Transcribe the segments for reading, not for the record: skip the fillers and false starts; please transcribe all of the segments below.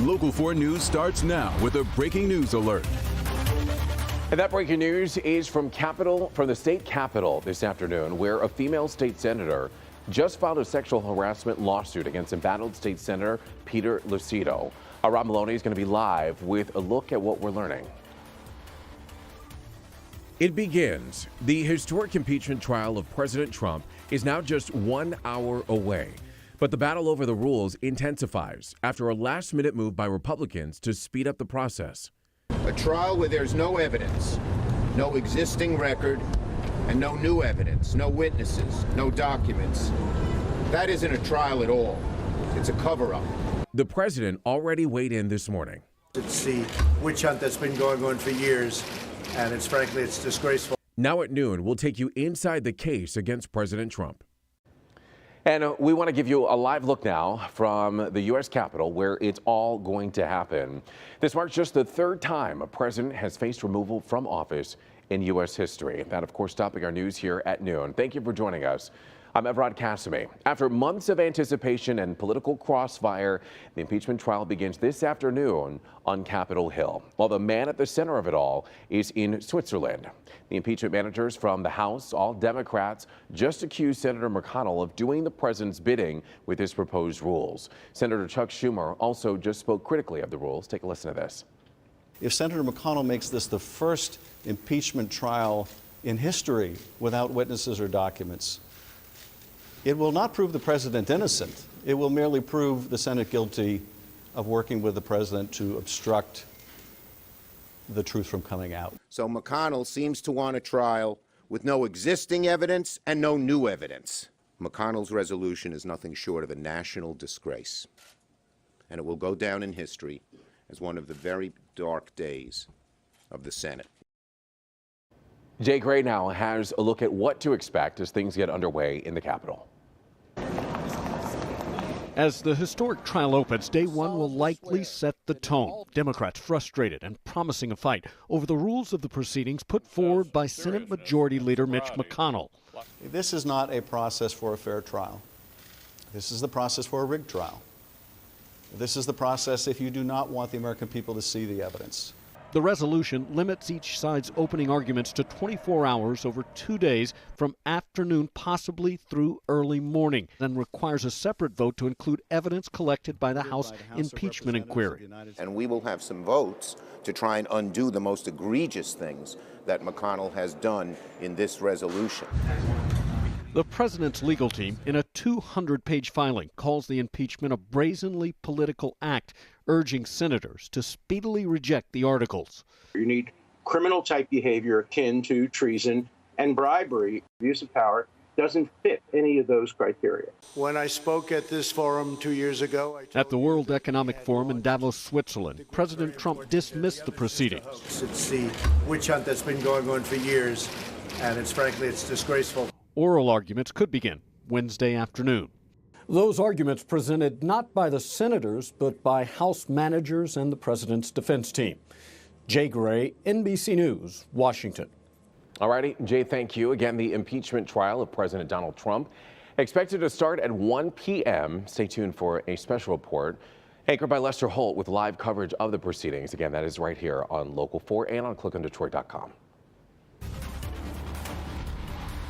Local 4 News starts now with a breaking news alert. And that breaking news is from the state capitol this afternoon, where a female state senator just filed a sexual harassment lawsuit against embattled state senator Peter Lucido. Rob Maloney is going to be live with a look at what we're learning. It begins. The historic impeachment trial of President Trump is now just 1 hour away. But the battle over the rules intensifies after a last-minute move by Republicans to speed up the process. A trial where there's no evidence, no existing record, and no new evidence, no witnesses, no documents. That isn't a trial at all. It's a cover-up. The president already weighed in this morning. It's the witch hunt that's been going on for years, and it's disgraceful. Now at noon, we'll take you inside the case against President Trump. And we want to give you a live look now from the U.S. Capitol, where it's all going to happen. This marks just the third time a president has faced removal from office in U.S. history. That, of course, stopping our news here at noon. Thank you for joining us. I'm Evrod Cassimy. After months of anticipation and political crossfire, the impeachment trial begins this afternoon on Capitol Hill, while the man at the center of it all is in Switzerland. The impeachment managers from the House, all Democrats, just accused Senator McConnell of doing the president's bidding with his proposed rules. Senator Chuck Schumer also just spoke critically of the rules. Take a listen to this. If Senator McConnell makes this the first impeachment trial in history without witnesses or documents, it will not prove the president innocent. It will merely prove the Senate guilty of working with the president to obstruct the truth from coming out. So McConnell seems to want a trial with no existing evidence and no new evidence. McConnell's resolution is nothing short of a national disgrace, and it will go down in history as one of the very dark days of the Senate. Jay Gray now has a look at what to expect as things get underway in the Capitol. As the historic trial opens, day one will likely set the tone. Democrats frustrated and promising a fight over the rules of the proceedings put forward by Senate Majority Leader Mitch McConnell. This is not a process for a fair trial. This is the process for a rigged trial. This is the process if you do not want the American people to see the evidence. The resolution limits each side's opening arguments to 24 hours over 2 days from afternoon possibly through early morning, and requires a separate vote to include evidence collected by the House impeachment inquiry. And we will have some votes to try and undo the most egregious things that McConnell has done in this resolution. The president's legal team, in a 200-page filing, calls the impeachment a brazenly political act, urging senators to speedily reject the articles. You need criminal-type behavior akin to treason and bribery. Abuse of power doesn't fit any of those criteria. When I spoke at this forum 2 years ago, At the World Economic Forum in Davos, Switzerland, President Trump dismissed the proceedings. It's the witch hunt that's been going on for years, and it's disgraceful. Oral arguments could begin Wednesday afternoon. Those arguments presented not by the senators, but by House managers and the president's defense team. Jay Gray, NBC News, Washington. All righty, Jay, thank you. Again, the impeachment trial of President Donald Trump expected to start at 1 p.m. Stay tuned for a special report anchored by Lester Holt with live coverage of the proceedings. Again, that is right here on Local 4 and on clickondetroit.com.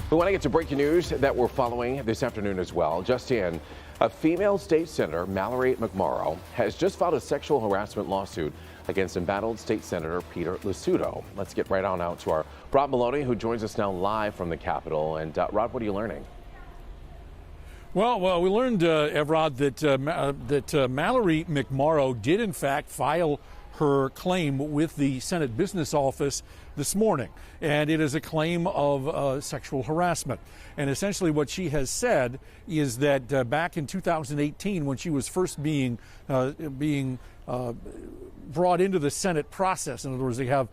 We want to get to breaking news that we're following this afternoon as well. Just in, a female state senator, Mallory McMorrow, has just filed a sexual harassment lawsuit against embattled state senator Peter Lucido. Let's get right on out to our Rob Maloney, who joins us now live from the Capitol. And Rob, what are you learning? Well, we learned, Evrod, that Mallory McMorrow did in fact file her claim with the Senate Business Office this morning, and it is a claim of sexual harassment. And essentially what she has said is that back in 2018, when she was first being brought into the Senate process, in other words, they have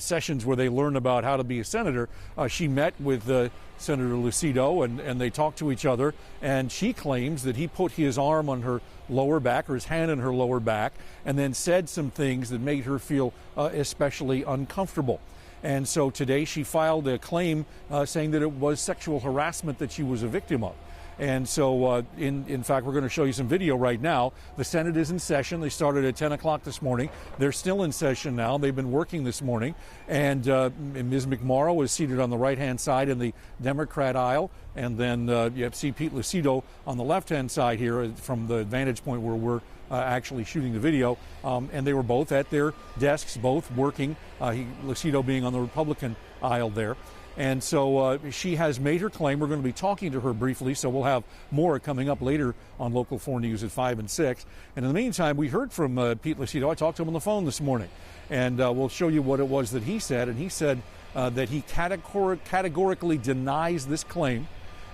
sessions where they learn about how to be a senator, she met with Senator Lucido and they talked to each other, and she claims that he put his arm on her lower back, or his hand on her lower back, and then said some things that made her feel especially uncomfortable. And so today she filed a claim saying that it was sexual harassment that she was a victim of. And so, in fact, we're going to show you some video right now. The Senate is in session. They started at 10 o'clock this morning. They're still in session now. They've been working this morning. And Ms. McMorrow is seated on the right-hand side in the Democrat aisle. And then you see Pete Lucido on the left-hand side here from the vantage point where we're actually shooting the video. And they were both at their desks, both working, Lucido being on the Republican aisle there. And so she has made her claim. We're going to be talking to her briefly, so we'll have more coming up later on Local 4 News at 5 and 6. And in the meantime, we heard from Pete Lucido. I talked to him on the phone this morning, and we'll show you what it was that he said. And he said that he categorically denies this claim,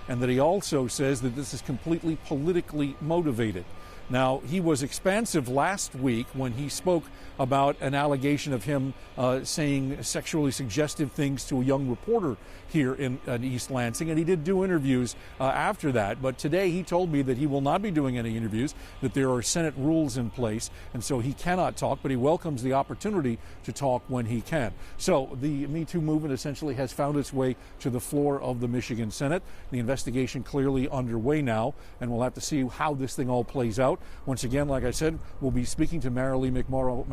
and that he also says that this is completely politically motivated. Now, he was expansive last week when he spoke about an allegation of him saying sexually suggestive things to a young reporter here in East Lansing, and he did do interviews after that. But today he told me that he will not be doing any interviews, that there are Senate rules in place, and so he cannot talk, but he welcomes the opportunity to talk when he can. So the Me Too movement essentially has found its way to the floor of the Michigan Senate. The investigation clearly underway now, and we'll have to see how this thing all plays out. Once again, like I said, we'll be speaking to Mallory McMorrow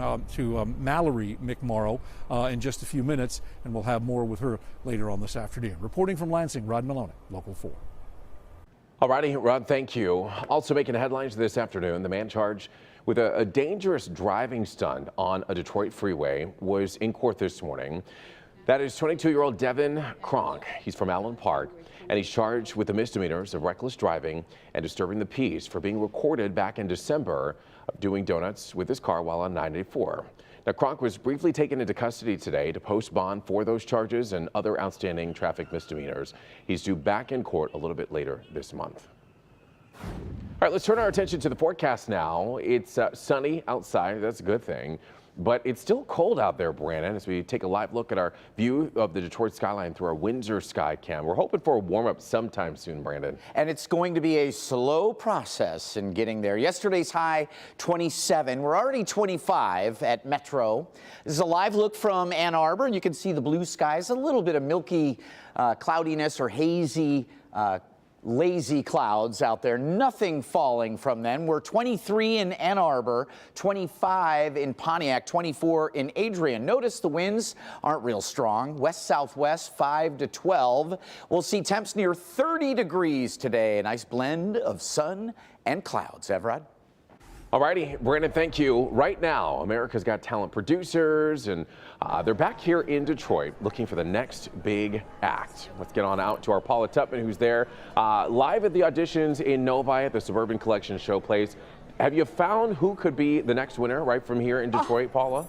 in just a few minutes, and we'll have more with her later on this afternoon. Reporting from Lansing, Rod Maloney, Local 4. All righty, Rod, thank you. Also making headlines this afternoon, the man charged with a dangerous driving stunt on a Detroit freeway was in court this morning. That is 22-year-old Devin Kronk. He's from Allen Park, and he's charged with the misdemeanors of reckless driving and disturbing the peace for being recorded back in December of doing donuts with his car while on 984. Now, Kronk was briefly taken into custody today to post bond for those charges and other outstanding traffic misdemeanors. He's due back in court a little bit later this month. All right, let's turn our attention to the forecast now. It's sunny outside. That's a good thing. But it's still cold out there, Brandon, as we take a live look at our view of the Detroit skyline through our Windsor Skycam. We're hoping for a warm-up sometime soon, Brandon. And it's going to be a slow process in getting there. Yesterday's high, 27. We're already 25 at Metro. This is a live look from Ann Arbor, and you can see the blue skies, a little bit of milky cloudiness or hazy lazy clouds out there, nothing falling from them. We're 23 in Ann Arbor, 25 in Pontiac, 24 in Adrian. Notice the winds aren't real strong. West-southwest, 5 to 12. We'll see temps near 30 degrees today. A nice blend of sun and clouds. Everett? All righty, Brandon, thank you. Right now, America's Got Talent producers, and they're back here in Detroit looking for the next big act. Let's get on out to our Paula Tutman, who's there live at the auditions in Novi at the Suburban Collection Showplace. Have you found who could be the next winner right from here in Detroit, Paula?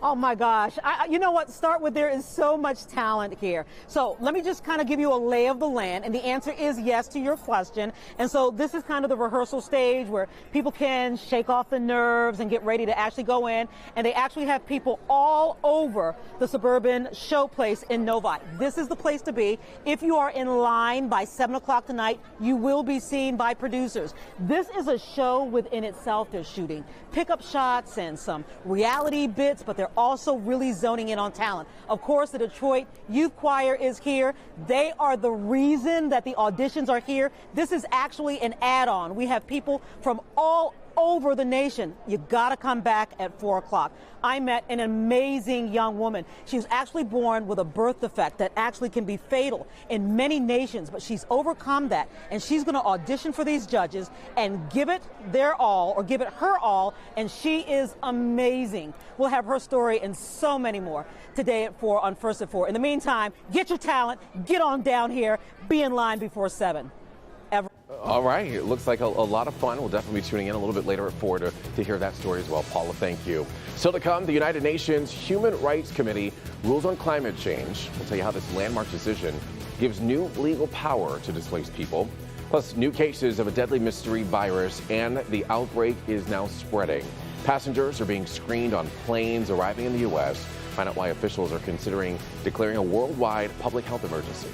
Oh my gosh. You know what? Start with there is so much talent here. So let me just kind of give you a lay of the land. And the answer is yes to your question. And so this is kind of the rehearsal stage where people can shake off the nerves and get ready to actually go in. And they actually have people all over the Suburban Showplace in Novi. This is the place to be. If you are in line by 7 o'clock tonight, you will be seen by producers. This is a show within itself. They're shooting pickup shots and some reality bits, but they're also really zoning in on talent. Of course, the Detroit Youth Choir is here. They are the reason that the auditions are here. This is actually an add-on. We have people from all over the nation. You gotta come back at 4 o'clock. I met an amazing young woman. She was actually born with a birth defect that actually can be fatal in many nations, but she's overcome that, and she's gonna audition for these judges and give it their all, or give it her all, and she is amazing. We'll have her story and so many more today at 4 on First at 4. In the meantime, get your talent, get on down here, be in line before 7. All right, it looks like a lot of fun. We'll definitely be tuning in a little bit later at 4 to hear that story as well. Paula, thank you. Still to come, the United Nations Human Rights Committee rules on climate change. We'll tell you how this landmark decision gives new legal power to displaced people. Plus, new cases of a deadly mystery virus, and the outbreak is now spreading. Passengers are being screened on planes arriving in the U.S. Find out why officials are considering declaring a worldwide public health emergency.